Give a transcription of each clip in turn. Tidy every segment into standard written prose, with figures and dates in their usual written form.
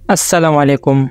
अस्सलाम वालेकुम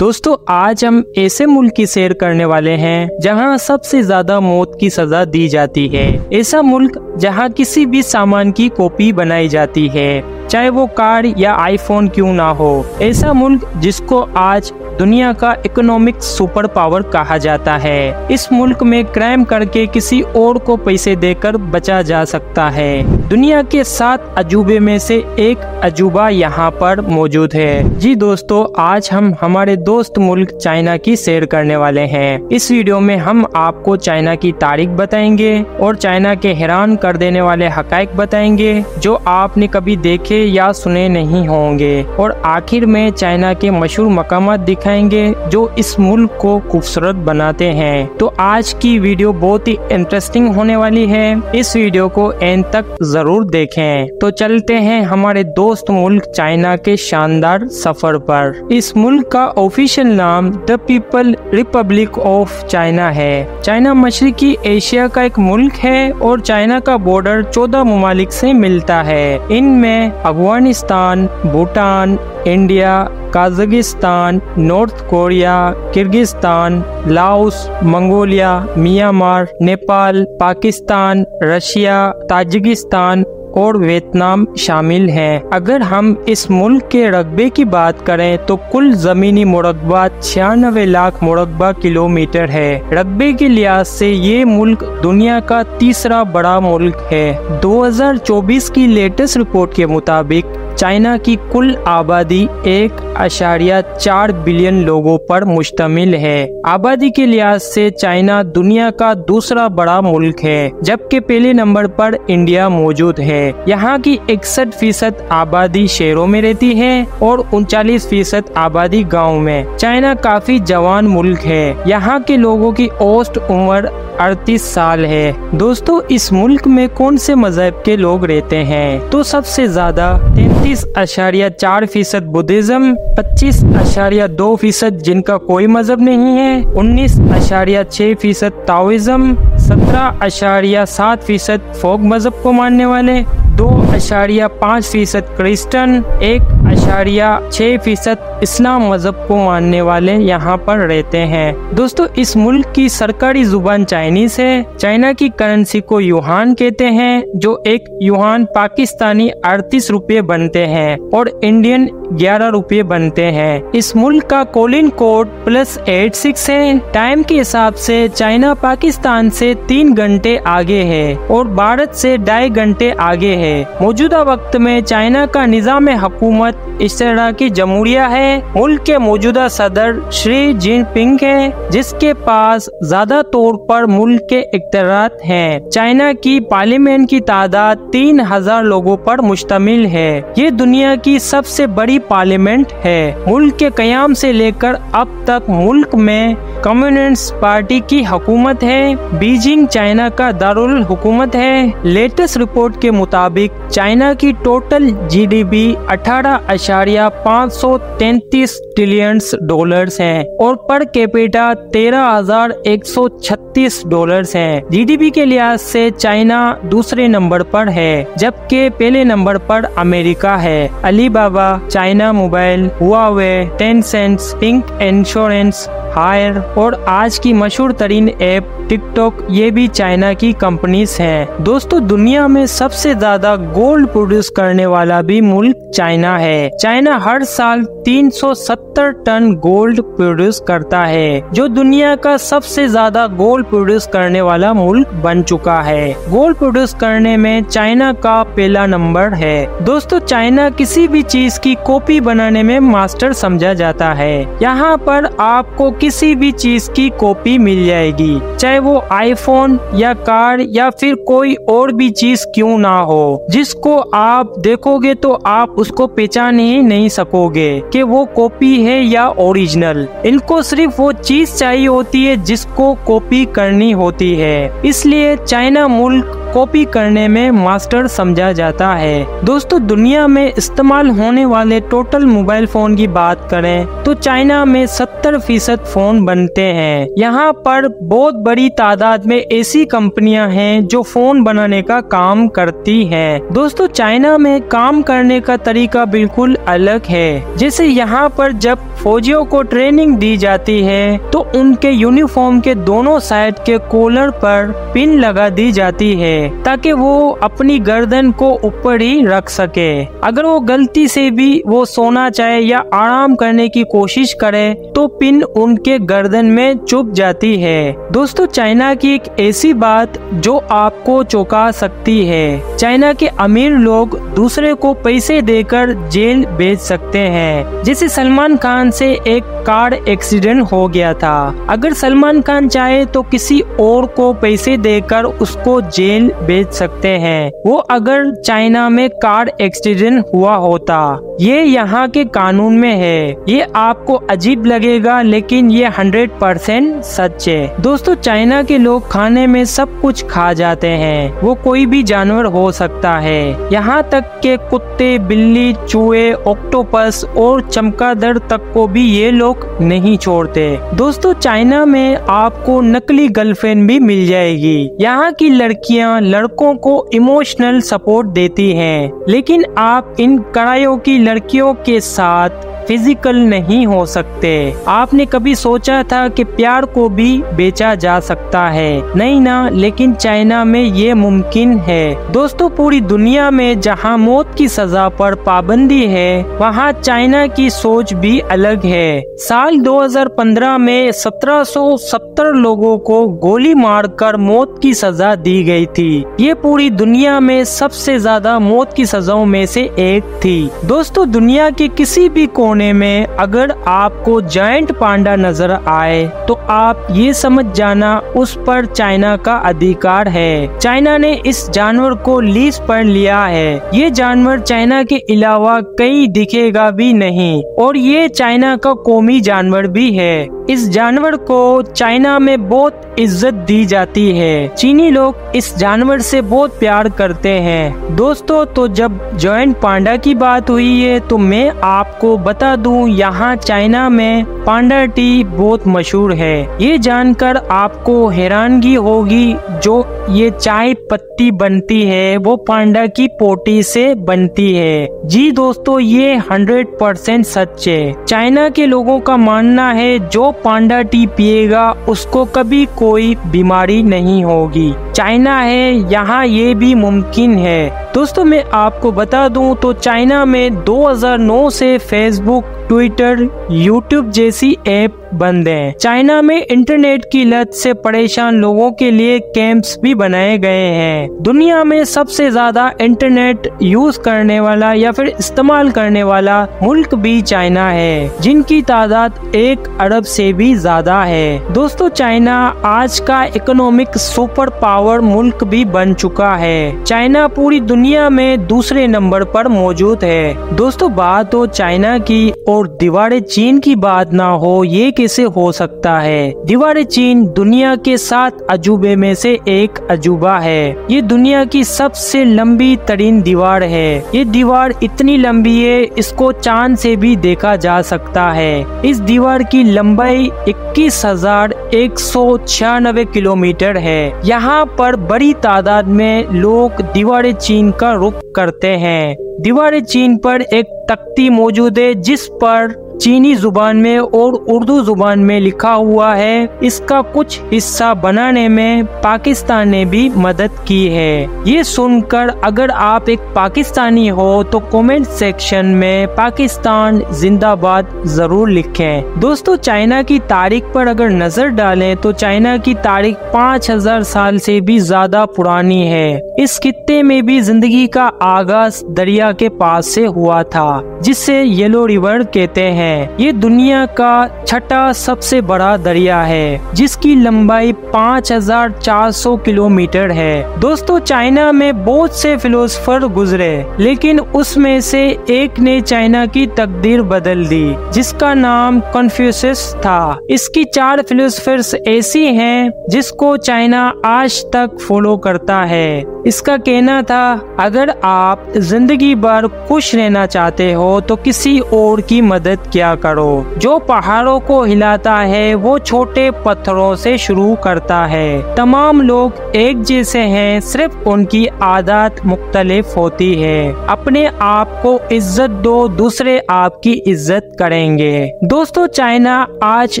दोस्तों, आज हम ऐसे मुल्क की सैर करने वाले हैं जहां सबसे ज्यादा मौत की सजा दी जाती है। ऐसा मुल्क जहां किसी भी सामान की कॉपी बनाई जाती है, चाहे वो कार या आईफोन क्यों ना हो। ऐसा मुल्क जिसको आज दुनिया का इकोनॉमिक सुपर पावर कहा जाता है। इस मुल्क में क्राइम करके किसी और को पैसे देकर बचा जा सकता है। दुनिया के 7 अजूबे में से एक अजूबा यहाँ पर मौजूद है। जी दोस्तों, आज हम हमारे दोस्त मुल्क चाइना की सैर करने वाले हैं। इस वीडियो में हम आपको चाइना की तारीख बताएंगे और चाइना के हैरान कर देने वाले हकाइक बताएंगे जो आपने कभी देखे या सुने नहीं होंगे, और आखिर में चाइना के मशहूर मकामात दिखाएंगे जो इस मुल्क को खूबसूरत बनाते हैं। तो आज की वीडियो बहुत ही इंटरेस्टिंग होने वाली है। इस वीडियो को एंड तक जरूर देखें। तो चलते हैं हमारे दोस्त मुल्क चाइना के शानदार सफर पर। इस मुल्क का ऑफिशियल नाम the people Republic of China है। चाइना मशरकी एशिया का एक मुल्क है और चाइना का बॉर्डर 14 ममालिक से मिलता है। इनमें Afghanistan, Bhutan, India, Kazakhstan, north Korea, Kyrgyzstan, Laos, Mongolia, Myanmar, Nepal, Pakistan, Russia, Tajikistan और वियतनाम शामिल हैं। अगर हम इस मुल्क के रकबे की बात करें तो कुल जमीनी मुरब्बा 96 लाख मुरब्बा किलोमीटर है। रकबे के लिहाज से ये मुल्क दुनिया का तीसरा बड़ा मुल्क है। 2024 की लेटेस्ट रिपोर्ट के मुताबिक चाइना की कुल आबादी 1.4 बिलियन लोगों पर मुश्तमिल है। आबादी के लिहाज से चाइना दुनिया का दूसरा बड़ा मुल्क है, जबकि पहले नंबर पर इंडिया मौजूद है। यहाँ की 61% आबादी शहरों में रहती है और 39% आबादी गाँव में। चाइना काफी जवान मुल्क है। यहाँ के लोगों की औसत उम्र 38 साल है। दोस्तों, इस मुल्क में कौन से मजहब के लोग रहते हैं? तो सबसे ज्यादा 33.4% बुद्धिज्म, 25.2% जिनका कोई मजहब नहीं है, 19.6% ताओइज्म, 17.7% फोक मजहब को मानने वाले, 2.5% क्रिश्चियन, 1.6% इस्लाम मजहब को मानने वाले यहाँ पर रहते हैं। दोस्तों, इस मुल्क की सरकारी जुबान चाइनीज है। चाइना की करेंसी को युहान कहते हैं, जो एक युहान पाकिस्तानी 38 रुपये बनते हैं और इंडियन 11 रुपये बनते हैं। इस मुल्क का कॉलिन कोड +86 है। टाइम के हिसाब से चाइना पाकिस्तान से 3 घंटे आगे है और भारत से 2.5 घंटे आगे है। मौजूदा वक्त में चाइना का निजाम हुकूमत इश्तराकी जमहूरिया है। मुल्क के मौजूदा सदर शी जिनपिंग है, जिसके पास ज्यादा तौर पर मुल्क के इख्तियारात हैं। चाइना की पार्लियामेंट की तादाद 3000 लोगों पर मुश्तमिल है। ये दुनिया की सबसे बड़ी पार्लियामेंट है। मुल्क के कयाम से लेकर अब तक मुल्क में कम्युनिस्ट पार्टी की हुकूमत है। बीजिंग चाइना का दारुल हुकूमत है। लेटेस्ट रिपोर्ट के मुताबिक चाइना की टोटल जीडीपी 18.533 ट्रिलियन डॉलर्स है और पर कैपिटा 13,136 डॉलर्स है। जीडीपी के लिहाज से चाइना दूसरे नंबर पर है, जबकि पहले नंबर पर अमेरिका है। Alibaba, China Mobile, Huawei, Tencent, Ping An insurance, Haier और आज की मशहूर तरीन ऐप टिकटॉक, ये भी चाइना की कंपनीज हैं। दोस्तों, दुनिया में सबसे ज्यादा गोल्ड प्रोड्यूस करने वाला भी मुल्क चाइना है। चाइना हर साल 370 टन गोल्ड प्रोड्यूस करता है, जो दुनिया का सबसे ज्यादा गोल्ड प्रोड्यूस करने वाला मुल्क बन चुका है। गोल्ड प्रोड्यूस करने में चाइना का पहला नंबर है। दोस्तों, चाइना किसी भी चीज की कॉपी बनाने में मास्टर समझा जाता है। यहाँ पर आपको किसी भी चीज की कॉपी मिल जाएगी, चाहे वो आईफोन या कार या फिर कोई और भी चीज क्यों ना हो, जिसको आप देखोगे तो आप उसको पहचान ही नहीं सकोगे कि वो कॉपी है या ओरिजिनल। इनको सिर्फ वो चीज चाहिए होती है जिसको कॉपी करनी होती है। इसलिए चाइना मुल्क कॉपी करने में मास्टर समझा जाता है। दोस्तों, दुनिया में इस्तेमाल होने वाले टोटल मोबाइल फोन की बात करें तो चाइना में 70% फोन बनते हैं। यहाँ पर बहुत बड़ी तादाद में ऐसी कंपनियां हैं जो फोन बनाने का काम करती हैं। दोस्तों, चाइना में काम करने का तरीका बिल्कुल अलग है। जैसे यहाँ पर जब फौजियों को ट्रेनिंग दी जाती है तो उनके यूनिफॉर्म के दोनों साइड के कॉलर पर पिन लगा दी जाती है ताकि वो अपनी गर्दन को ऊपर ही रख सके। अगर वो गलती से भी वो सोना चाहे या आराम करने की कोशिश करे तो पिन उनके गर्दन में चुभ जाती है। दोस्तों, चाइना की एक ऐसी बात जो आपको चौंका सकती है, चाइना के अमीर लोग दूसरे को पैसे देकर जेल भेज सकते हैं। जैसे सलमान खान से एक कार एक्सीडेंट हो गया था, अगर सलमान खान चाहे तो किसी और को पैसे देकर उसको जेल भेज सकते हैं, वो अगर चाइना में कार एक्सीडेंट हुआ होता। ये यहाँ के कानून में है। ये आपको अजीब लगेगा लेकिन ये 100% सच है। दोस्तों, चाइना के लोग खाने में सब कुछ खा जाते हैं, वो कोई भी जानवर हो सकता है, यहाँ तक के कुत्ते, बिल्ली, चूहे, ऑक्टोपस और चमगादड़ तक को भी ये लोग नहीं छोड़ते। दोस्तों, चाइना में आपको नकली गर्लफ्रेंड भी मिल जाएगी। यहाँ की लड़कियाँ लड़कों को इमोशनल सपोर्ट देती हैं, लेकिन आप इन कड़ाइयों की लड़कियों के साथ फिजिकल नहीं हो सकते। आपने कभी सोचा था कि प्यार को भी बेचा जा सकता है? नहीं ना, लेकिन चाइना में ये मुमकिन है। दोस्तों, पूरी दुनिया में जहां मौत की सजा पर पाबंदी है, वहां चाइना की सोच भी अलग है। साल 2015 में 1770 लोगों को गोली मारकर मौत की सजा दी गई थी। ये पूरी दुनिया में सबसे ज्यादा मौत की सजाओं में से एक थी। दोस्तों, दुनिया के किसी भी कोने में अगर आपको जायंट पांडा नजर आए तो आप ये समझ जाना उस पर चाइना का अधिकार है। चाइना ने इस जानवर को लीज पर लिया है। ये जानवर चाइना के अलावा कहीं दिखेगा भी नहीं और ये चाइना का कौमी जानवर भी है। इस जानवर को चाइना में बहुत इज्जत दी जाती है। चीनी लोग इस जानवर से बहुत प्यार करते हैं। दोस्तों, तो जब जायंट पांडा की बात हुई है तो मैं आपको बता दूं, यहाँ चाइना में पांडा टी बहुत मशहूर है। ये जानकर आपको हैरानगी होगी, जो ये चाय पत्ती बनती है वो पांडा की पोटी से बनती है। जी दोस्तों, ये 100% सच है। चाइना के लोगों का मानना है जो पांडा टी पिएगा उसको कभी कोई बीमारी नहीं होगी। चाइना है, यहाँ ये भी मुमकिन है। दोस्तों, मैं आपको बता दूं तो चाइना में 2009 से फेसबुक, ट्विटर, यूट्यूब जैसी ऐप बंद हैं। चाइना में इंटरनेट की लत से परेशान लोगों के लिए कैंप्स भी बनाए गए हैं। दुनिया में सबसे ज्यादा इंटरनेट यूज करने वाला या फिर इस्तेमाल करने वाला मुल्क भी चाइना है, जिनकी तादाद 1 अरब से भी ज्यादा है। दोस्तों, चाइना आज का इकोनॉमिक सुपर पावर मुल्क भी बन चुका है। चाइना पूरी दुनिया में दूसरे नंबर पर मौजूद है। दोस्तों, बात हो चाइना की और दीवारे चीन की बात ना हो, ये कैसे हो सकता है? दीवारे चीन दुनिया के 7 अजूबे में से एक अजूबा है। ये दुनिया की सबसे लंबी तरीन दीवार है। ये दीवार इतनी लंबी है, इसको चांद से भी देखा जा सकता है। इस दीवार की लंबाई 21,196 किलोमीटर है। यहाँ पर बड़ी तादाद में लोग दीवारे चीन का रुख करते हैं। दीवारे चीन पर एक तख्ती मौजूद है जिस पर चीनी जुबान में और उर्दू जुबान में लिखा हुआ है। इसका कुछ हिस्सा बनाने में पाकिस्तान ने भी मदद की है। ये सुनकर अगर आप एक पाकिस्तानी हो तो कमेंट सेक्शन में पाकिस्तान जिंदाबाद जरूर लिखें। दोस्तों, चाइना की तारीख पर अगर नजर डालें तो चाइना की तारीख 5000 साल से भी ज्यादा पुरानी है। इस खित्ते में भी जिंदगी का आगाज दरिया के पास से हुआ था, जिसे येलो रिवर कहते हैं। ये दुनिया का 6ठा सबसे बड़ा दरिया है, जिसकी लंबाई 5400 किलोमीटर है। दोस्तों, चाइना में बहुत से फिलोसोफर गुजरे, लेकिन उसमें से एक ने चाइना की तकदीर बदल दी, जिसका नाम कन्फ्यूशियस था। इसकी 4 फिलोसोफर्स ऐसी हैं जिसको चाइना आज तक फॉलो करता है। इसका कहना था, अगर आप जिंदगी भर खुश रहना चाहते हो तो किसी और की मदद क्या करो। जो पहाड़ों को हिलाता है वो छोटे पत्थरों से शुरू करता है। तमाम लोग एक जैसे हैं, सिर्फ उनकी आदत मुख्तलिफ होती है। अपने आप को इज्जत दो, दूसरे आपकी इज्जत करेंगे। दोस्तों, चाइना आज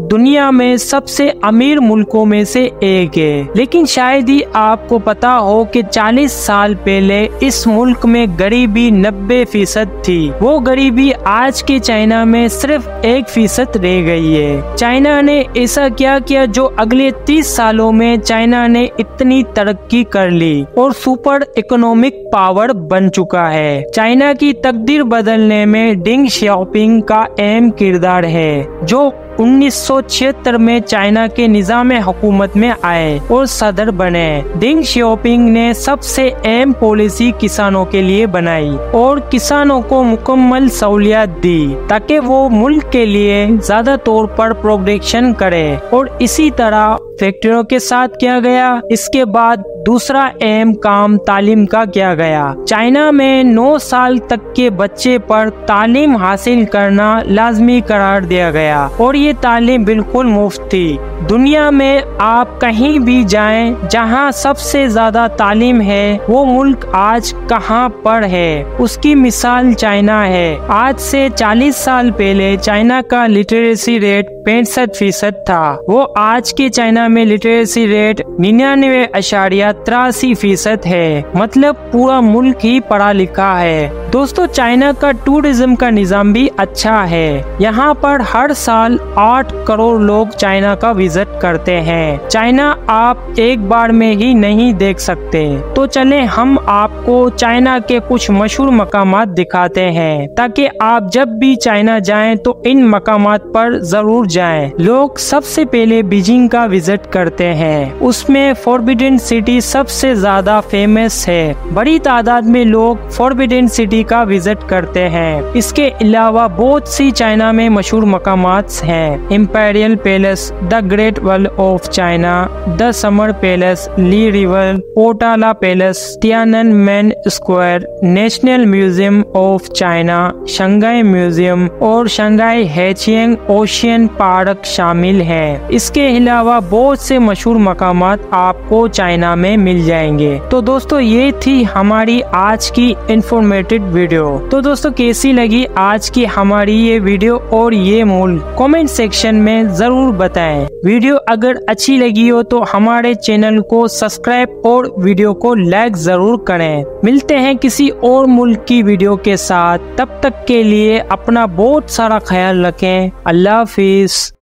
दुनिया में सबसे अमीर मुल्कों में से एक है, लेकिन शायद ही आपको पता हो कि 40 साल पहले इस मुल्क में गरीबी 90% थी। वो गरीबी आज के चाइना में सिर्फ 1% रह गई है। चाइना ने ऐसा क्या किया जो अगले 30 सालों में चाइना ने इतनी तरक्की कर ली और सुपर इकोनॉमिक पावर बन चुका है। चाइना की तकदीर बदलने में डेंग शियाओपिंग का अहम किरदार है, जो 1976 में चाइना के निजाम हुकूमत में आए और सदर बने। डेंग शियाओपिंग ने सबसे अहम पॉलिसी किसानों के लिए बनाई और किसानों को मुकम्मल सहूलियत दी ताकि वो मुल्क के लिए ज्यादा तौर पर प्रोडक्शन करे, और इसी तरह फैक्ट्रियों के साथ किया गया। इसके बाद दूसरा अहम काम तालीम का किया गया। चाइना में 9 साल तक के बच्चे पर तालीम हासिल करना लाजमी करार दिया गया और ये तालीम बिल्कुल मुफ्त थी। दुनिया में आप कहीं भी जाएं, जहां सबसे ज्यादा तालीम है वो मुल्क आज कहां पर है, उसकी मिसाल चाइना है। आज से 40 साल पहले चाइना का लिटरेसी रेट 65% था। वो आज के चाइना में लिटरेसी रेट 99.83% है। मतलब पूरा मुल्क ही पढ़ा लिखा है। दोस्तों, चाइना का टूरिज्म का निजाम भी अच्छा है। यहाँ पर हर साल 8 करोड़ लोग चाइना का विजिट करते हैं। चाइना आप एक बार में ही नहीं देख सकते। तो चलें हम आपको चाइना के कुछ मशहूर मकामात दिखाते हैं, ताकि आप जब भी चाइना जाएं तो इन मकामात पर जरूर जाएं। लोग सबसे पहले बीजिंग का विजिट करते हैं। उसमें फॉरबिडन सिटी सबसे ज्यादा फेमस है। बड़ी तादाद में लोग फॉरबिडन सिटी का विजिट करते हैं। इसके अलावा बहुत सी चाइना में मशहूर मकामात हैं। Imperial Palace, the Great Wall of China, the Summer Palace, Li River, Potala Palace, Tiananmen Square, National Museum of China, Shanghai Museum और शंघाई हेचियंग ओशियन पार्क शामिल है। इसके अलावा बहुत से मशहूर मकामात आपको चाइना में मिल जाएंगे। तो दोस्तों, ये थी हमारी आज की इंफॉर्मेटिव वीडियो। तो दोस्तों, कैसी लगी आज की हमारी ये वीडियो और ये मुल्क, कमेंट सेक्शन में जरूर बताएं। वीडियो अगर अच्छी लगी हो तो हमारे चैनल को सब्सक्राइब और वीडियो को लाइक जरूर करें। मिलते हैं किसी और मुल्क की वीडियो के साथ। तब तक के लिए अपना बहुत सारा ख्याल रखें। अल्लाह हाफिज।